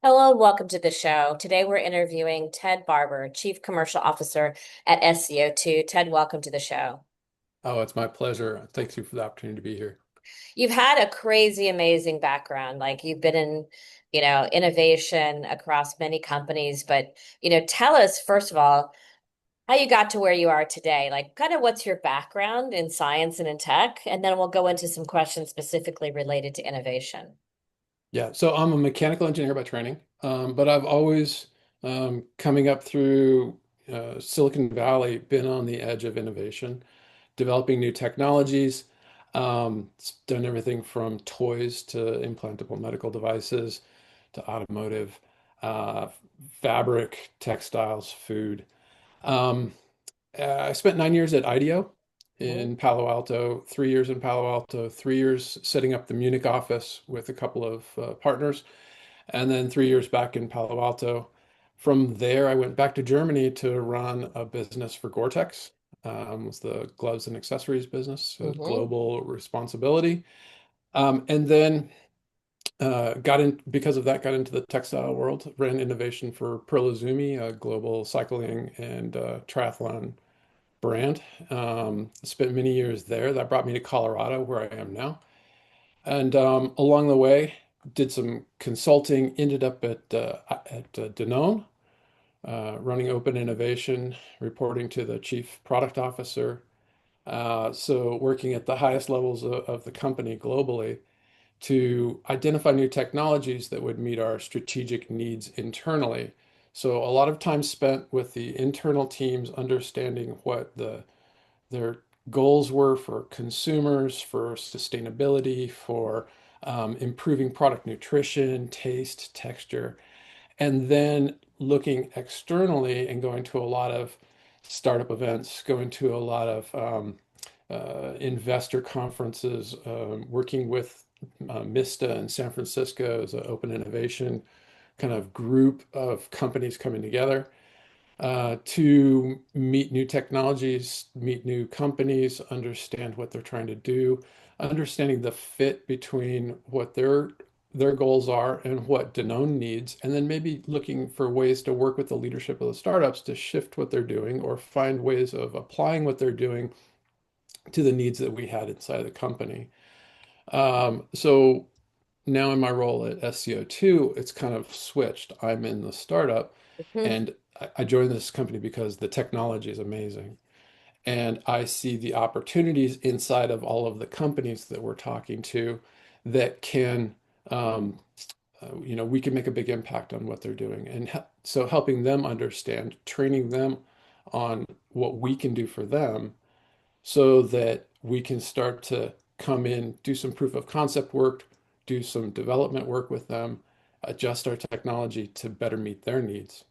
Hello, welcome to the show. Today we're interviewing Ted Barber, Chief Commercial Officer at SCO2. Ted, welcome to the show. Oh, it's my pleasure. Thank you for the opportunity to be here. You've had a crazy, amazing background. Like you've been in, innovation across many companies, but, tell us, first of all, how you got to where you are today. Like, kind of what's your background in science and in tech? And then we'll go into some questions specifically related to innovation. Yeah, so I'm a mechanical engineer by training, but I've always, coming up through Silicon Valley, been on the edge of innovation, developing new technologies. It's done everything from toys to implantable medical devices to automotive, uh, fabric, textiles, food. Um, I spent 9 years at IDEO Mhm. in Palo Alto, 3 years in Palo Alto, 3 years setting up the Munich office with a couple of partners, and then 3 years back in Palo Alto. From there, I went back to Germany to run a business for Gore-Tex. Was the gloves and accessories business, so Hmm. global responsibility. And then got in because of that, got into the textile world, ran innovation for Perlizumi, a global cycling and triathlon brand. Spent many years there. That brought me to Colorado, where I am now. And along the way, did some consulting. Ended up at Danone, running open innovation, reporting to the chief product officer. So working at the highest levels of the company globally to identify new technologies that would meet our strategic needs internally. So a lot of time spent with the internal teams understanding what their goals were for consumers, for sustainability, for improving product nutrition, taste, texture, and then looking externally and going to a lot of startup events, going to a lot of investor conferences, working with Mista in San Francisco as an open innovation kind of group of companies coming together to meet new technologies, meet new companies, understand what they're trying to do, understanding the fit between what their goals are and what Danone needs, and then maybe looking for ways to work with the leadership of the startups to shift what they're doing or find ways of applying what they're doing to the needs that we had inside the company. So now in my role at SCO2, it's kind of switched. I'm in the startup Hmm. and I joined this company because the technology is amazing. And I see the opportunities inside of all of the companies that we're talking to that can, um, we can make a big impact on what they're doing. And so helping them understand, training them on what we can do for them so that we can start to come in, do some proof of concept work, do some development work with them, adjust our technology to better meet their needs,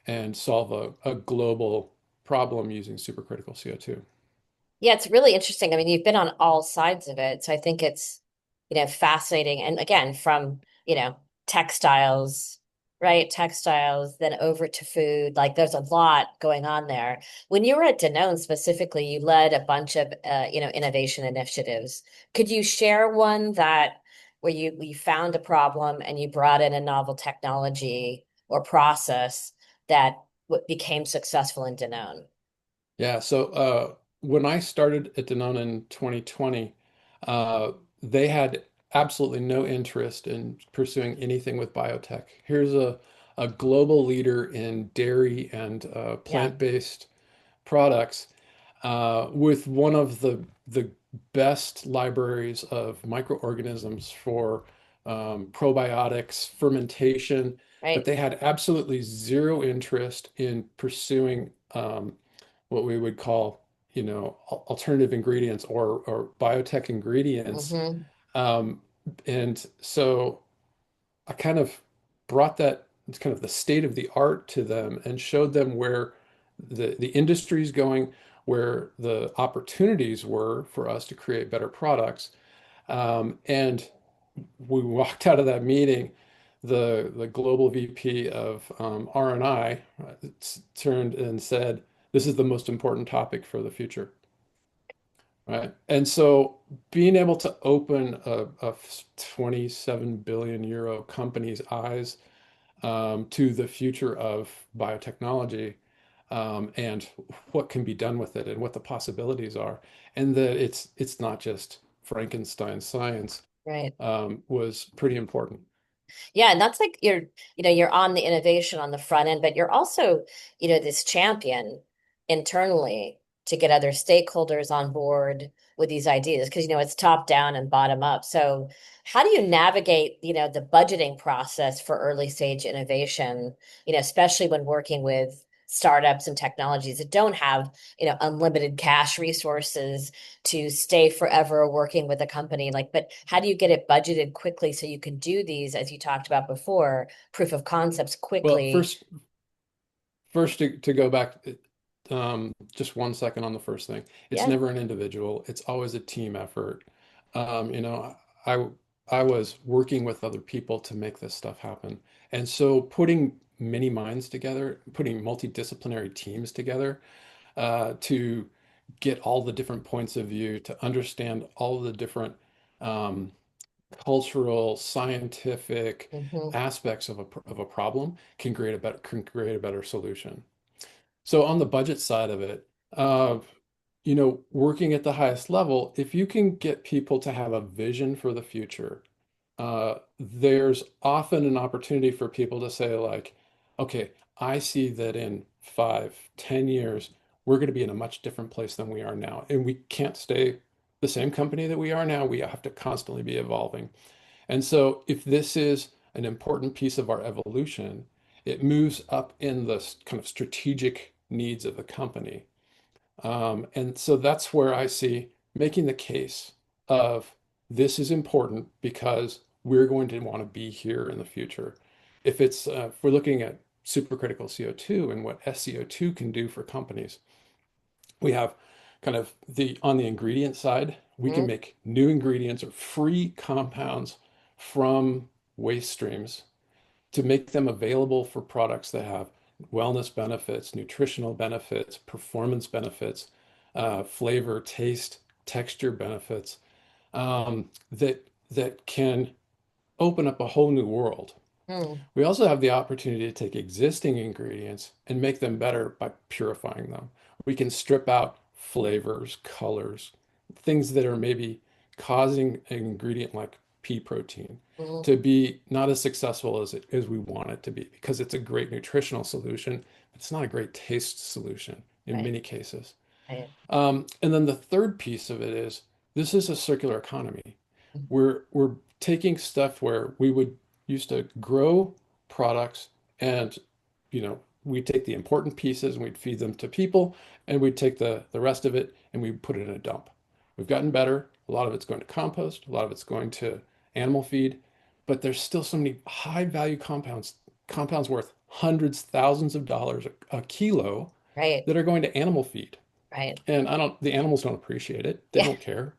and solve a global problem using supercritical CO2. Yeah, it's really interesting. I mean, you've been on all sides of it. So I think it's, fascinating. And again, from, textiles, right? Textiles, then over to food. Like there's a lot going on there. When you were at Danone specifically, you led a bunch of, innovation initiatives. Could you share one that where you found a problem and you brought in a novel technology or process that became successful in Danone? Yeah, so when I started at Danone in 2020, uh, they had absolutely no interest in pursuing anything with biotech. Here's a global leader in dairy and Yeah. plant-based products with one of the best libraries of microorganisms for probiotics, fermentation, but Right. they had absolutely zero interest in pursuing what we would call, alternative ingredients or biotech ingredients. Hmm. Um, and so I kind of brought that it's kind of the state of the art to them and showed them where the industry is going, where the opportunities were for us to create better products. And we walked out of that meeting, the global VP of R&I turned and said, "This is the most important topic for the future." Right. And so being able to open a 27 billion euro company's eyes to the future of biotechnology, and what can be done with it and what the possibilities are, and that it's not just Frankenstein science, Right. was pretty important. Yeah, and that's like you're on the innovation on the front end, but you're also, this champion internally to get other stakeholders on board with these ideas because it's top down and bottom up. So how do you navigate, the budgeting process for early stage innovation, especially when working with startups and technologies that don't have, unlimited cash resources to stay forever working with a company like, but how do you get it budgeted quickly so you can do these, as you talked about before, proof of concepts Well, quickly? first to go back, just 1 second on the first thing. It's Yeah. never an individual. It's always a team effort. I I was working with other people to make this stuff happen, and so putting many minds together, putting multidisciplinary teams together, to get all the different points of view, to understand all the different um, cultural, scientific Hmm. aspects of a problem can create a better solution. So on the budget side of it, working at the highest level, if you can get people to have a vision for the future, there's often an opportunity for people to say like, okay, I see that in 5, 10 years, we're going to be in a much different place than we are now. And we can't stay the same company that we are now. We have to constantly be evolving. And so if this is an important piece of our evolution, it moves up in the kind of strategic needs of the company. And so that's where I see making the case of this is important because we're going to want to be here in the future. If we're looking at supercritical CO2 and what SCO2 can do for companies, we have kind of on the ingredient side, we can Hmm. make new ingredients or free compounds from waste streams to make them available for products that have wellness benefits, nutritional benefits, performance benefits, flavor, taste, texture benefits, that can open up a whole new world. Hmm. We also have the opportunity to take existing ingredients and make them better by purifying them. We can strip out flavors, colors, things that are maybe causing an ingredient like pea protein Hmm. to be not as successful as we want it to be because it's a great nutritional solution, but it's not a great taste solution in Right. many cases. Right. And then the third piece of it is this is a circular economy. We're taking stuff where we would used to grow products and we take the important pieces and we'd feed them to people and we'd take the rest of it and we put it in a dump. We've gotten better. A lot of it's going to compost, a lot of it's going to animal feed, but there's still so many high value compounds worth hundreds, thousands of dollars a kilo Right. that are going to animal feed. Right. And the animals don't appreciate it. They Yeah. don't care.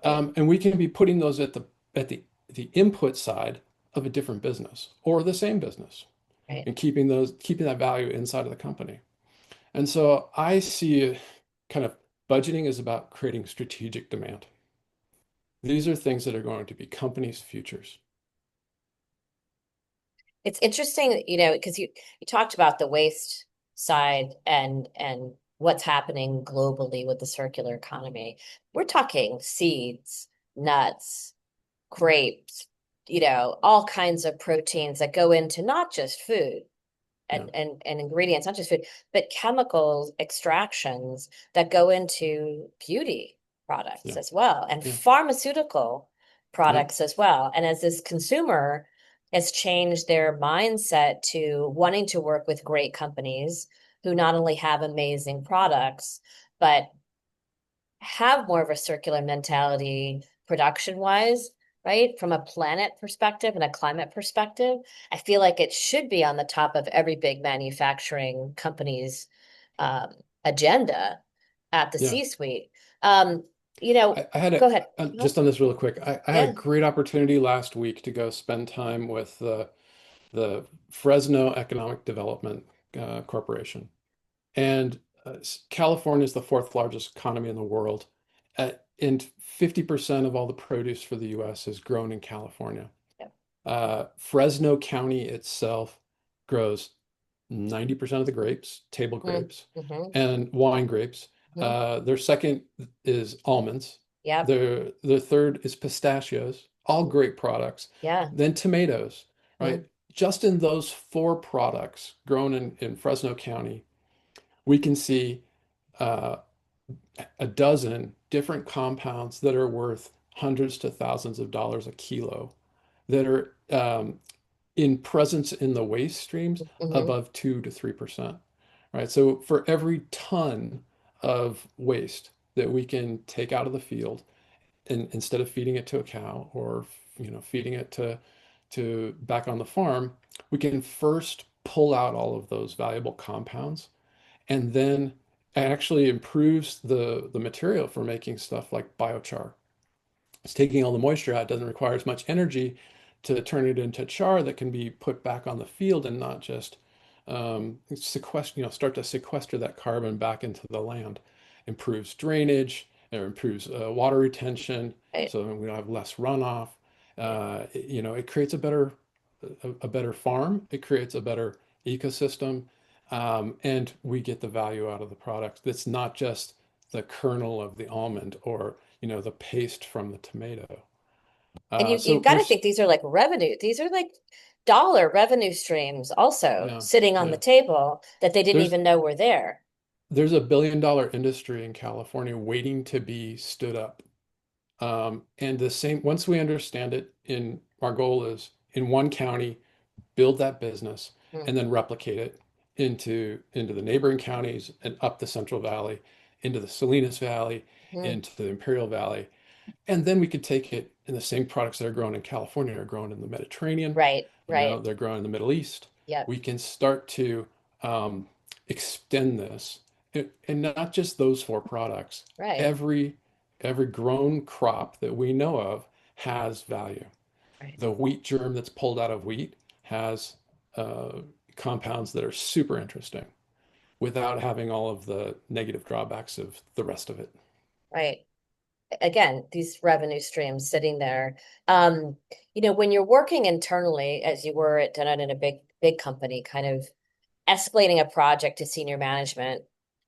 Right. And we can be putting those at the input side of a different business or the same business Right. and keeping that value inside of the company. And so I see kind of budgeting is about creating strategic demand. These are things that are going to be companies' futures. It's interesting, because you talked about the waste side and what's happening globally with the circular economy. We're talking seeds, nuts, grapes, all kinds of proteins that go into not just food Yeah, and ingredients, not just food, but chemicals extractions that go into beauty products yeah, as well and yeah, pharmaceutical yeah, products as well. And as this consumer has changed their mindset to wanting to work with great companies who not only have amazing products, but have more of a circular mentality production wise, right? From a planet perspective and a climate perspective, I feel like it should be on the top of every big manufacturing company's um, agenda at the yeah. C-suite. Um, you know, I had go ahead. just on this real quick. I had a Yeah. great opportunity last week to go spend time with the Fresno Economic Development Corporation. And California is the fourth largest economy in the world. And 50% of all the produce for the US is grown in California. Yeah. Fresno County itself grows 90% of the grapes, table Mm, grapes, hmm and wine grapes. hmm Their second is almonds. Yep. Their third is pistachios, all great products. Yeah. Then tomatoes, Mm, right? Just in those four products grown in Fresno County, we can see uh, a dozen different compounds that are worth hundreds to thousands of dollars a kilo that are in presence in the waste streams hmm above 2 to 3%, right? So for every ton of waste that we can take out of the field and instead of feeding it to a cow or feeding it to back on the farm, we can first pull out all of those valuable compounds and then it actually improves the material for making stuff like biochar. It's taking all the moisture out. It doesn't require as much energy to turn it into char that can be put back on the field and not just sequester, start to sequester that carbon back into the land. Improves drainage, it improves water retention, right. so we don't have less runoff. Right. It creates a better farm. It creates a better ecosystem, and we get the value out of the product. That's not just the kernel of the almond or the paste from the tomato. And you've So got to think these are like revenue. These are like dollar revenue streams also yeah, sitting on the yeah. table that they didn't There's even know were there. there's $1 billion industry in California waiting to be stood up. And the same, once we understand it, in our goal is in one county, build that business Mm, and then replicate it into the neighboring counties and up the Central Valley, into the Salinas Valley, mm. into the Imperial Valley. And then we could take it and the same products that are grown in California are grown in the Mediterranean, Right, right. they're grown in the Middle East. Yep, We can start to um, extend this and not just those four products. right, Every every grown crop that we know of has value. right, The wheat germ that's pulled out of wheat has uh, compounds that are super interesting without having all of the negative drawbacks of the rest of it. right. Again, these revenue streams sitting there. Um, when you're working internally, as you were at Dunn in a big company, kind of escalating a project to senior management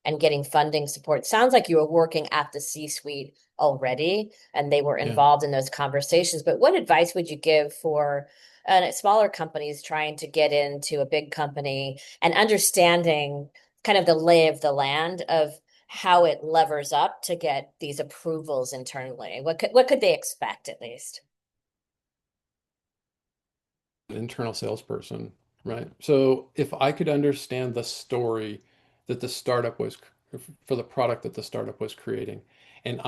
and getting funding support. Sounds like you were working at the C-suite already and they were Yeah. involved in those conversations. But what advice would you give for smaller companies trying to get into a big company and understanding kind of the lay of the land of how it levers up to get these approvals internally? What could they expect at least? Internal salesperson, right? So if I could understand the story that the startup was for the product that the startup was creating, and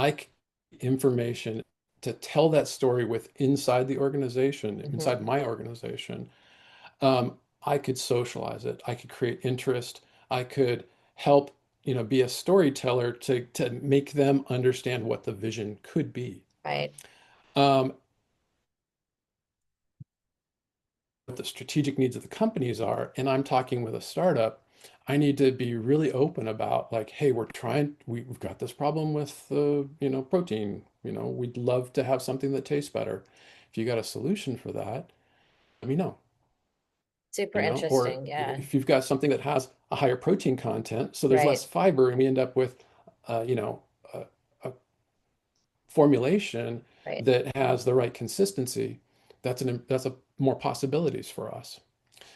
information to tell that story with inside the organization, Hmm. inside my organization, I could socialize it. I could create interest. I could help, be a storyteller to make them understand what the vision could be. Right. Um, what the strategic needs of the companies are, and I'm talking with a startup, I need to be really open about like, hey, we've got this problem with protein. We'd love to have something that tastes better. If you got a solution for that, let me know. Super Or interesting. Yeah. if you've got something that has a higher protein content, so there's less Right. fiber, and we end up with, uh, you know, a formulation Right. that has the right consistency. That's a more possibilities for us.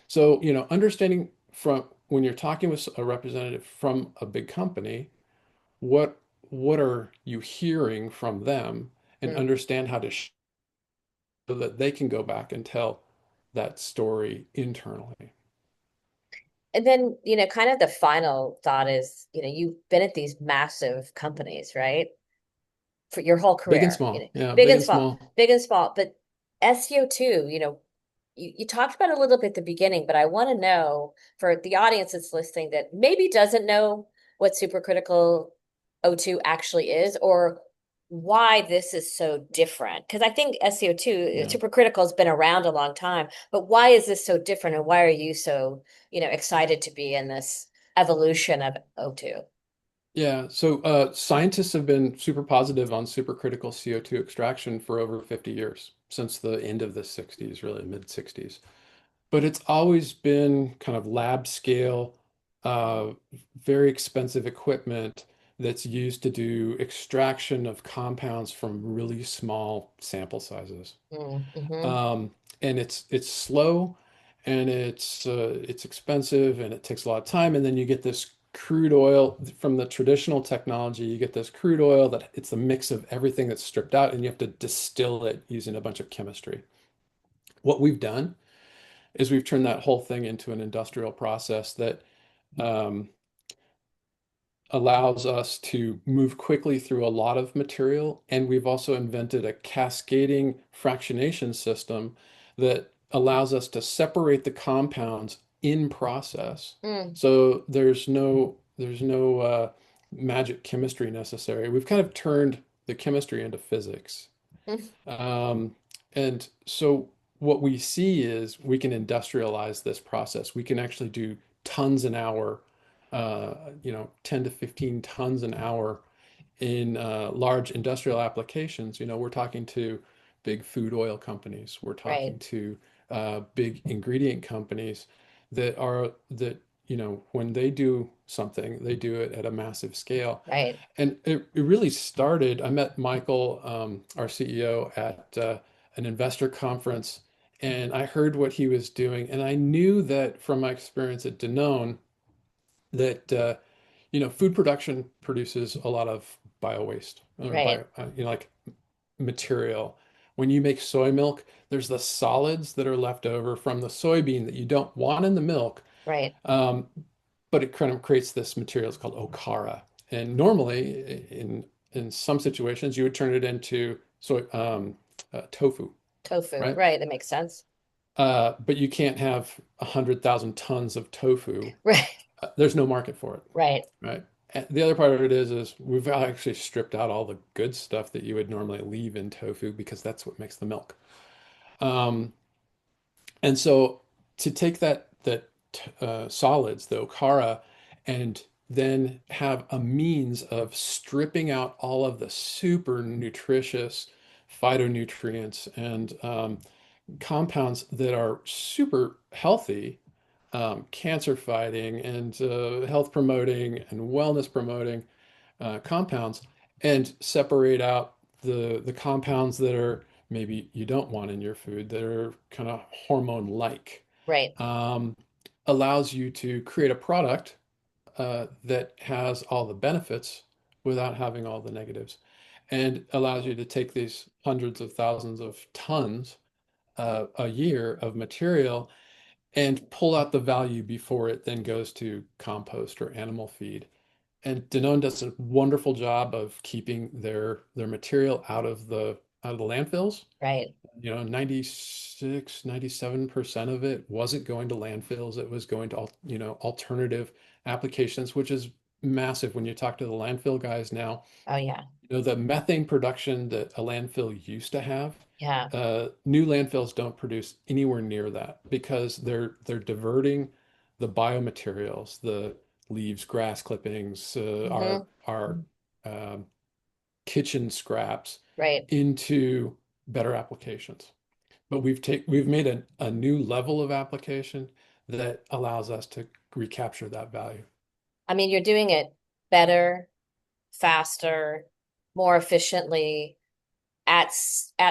So, understanding from when you're talking with a representative from a big company, what what are you hearing from them and Mm. understand how to so that they can go back and tell that story internally. And then, kind of the final thought is, you've been at these massive companies, right? For your whole Big and career, small. Yeah, big big and and small, small. big and small. But SEO2, you talked about it a little bit at the beginning, but I want to know for the audience that's listening that maybe doesn't know what supercritical O2 actually is or why this is so different. Because I think SEO2, Yeah. supercritical has been around a long time, but why is this so different and why are you so, excited to be in this evolution of O2? Yeah, so scientists have been super positive on supercritical CO2 extraction for over 50 years, since the end of the 60s, really mid 60s. but it's always been kind of lab scale, uh, very expensive equipment that's used to do extraction of compounds from really small sample sizes. Mm-hmm. Um, and it's slow and it's expensive and it takes a lot of time. And then you get this crude oil from the traditional technology. You get this crude oil that it's a mix of everything that's stripped out, and you have to distill it using a bunch of chemistry. What we've done is we've turned that whole thing into an industrial process that um, allows us to move quickly through a lot of material. And we've also invented a cascading fractionation system that allows us to separate the compounds in process. Mm, So there's no magic chemistry necessary. We've kind of turned the chemistry into physics. mm, Um, and so what we see is we can industrialize this process. We can actually do tons an hour, 10 to 15 tons an hour in large industrial applications. We're talking to big food oil companies. We're right, talking to big ingredient companies that when they do something, they do it at a massive scale. right. And it really started. I met Michael, our CEO, at an investor conference, and I heard what he was doing. And I knew that from my experience at Danone that food production produces a lot of bio waste or Right, like material. When you make soy milk, there's the solids that are left over from the soybean that you don't want in the milk. right. Um, but it kind of creates this material. It's called okara. And normally, in some situations, you would turn it into tofu, Tofu. right? Right, that makes sense. But you can't have 100,000 tons of tofu. Right, There's no market for it, right, right? And the other part of it is we've actually stripped out all the good stuff that you would normally leave in tofu because that's what makes the milk. Um, And so to take that solids, the okara, and then have a means of stripping out all of the super nutritious phytonutrients and compounds that are super healthy, cancer fighting and health promoting and wellness promoting compounds, and separate out the compounds that are maybe you don't want in your food that are kind of hormone like, right, um, allows you to create a product that has all the benefits without having all the negatives, and allows you to take these hundreds of thousands of tons a year of material and pull out the value before it then goes to compost or animal feed. And Danone does a wonderful job of keeping their material out of the landfills. right. 96, 97% of it wasn't going to landfills. It was going to alternative applications, which is massive when you talk to the landfill guys now. Oh, yeah, The methane production that a landfill used to have, yeah. new landfills don't produce anywhere near that because they're diverting the biomaterials, the leaves, grass clippings, our Hmm. our um, kitchen scraps Right. into better applications. But we've made a new level of application that allows us to recapture that value. I mean, you're doing it better, faster, more efficiently at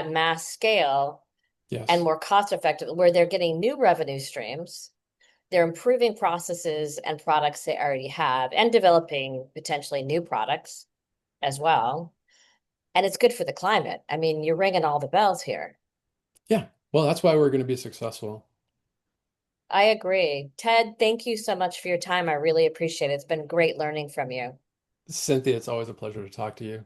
mass scale and Yes. more cost effective, where they're getting new revenue streams. They're improving processes and products they already have and developing potentially new products as well. And it's good for the climate. I mean, you're ringing all the bells here. Yeah. Well, that's why we're going to be successful. I agree. Ted, thank you so much for your time. I really appreciate it. It's been great learning from you. Cynthia, it's always a pleasure to talk to you.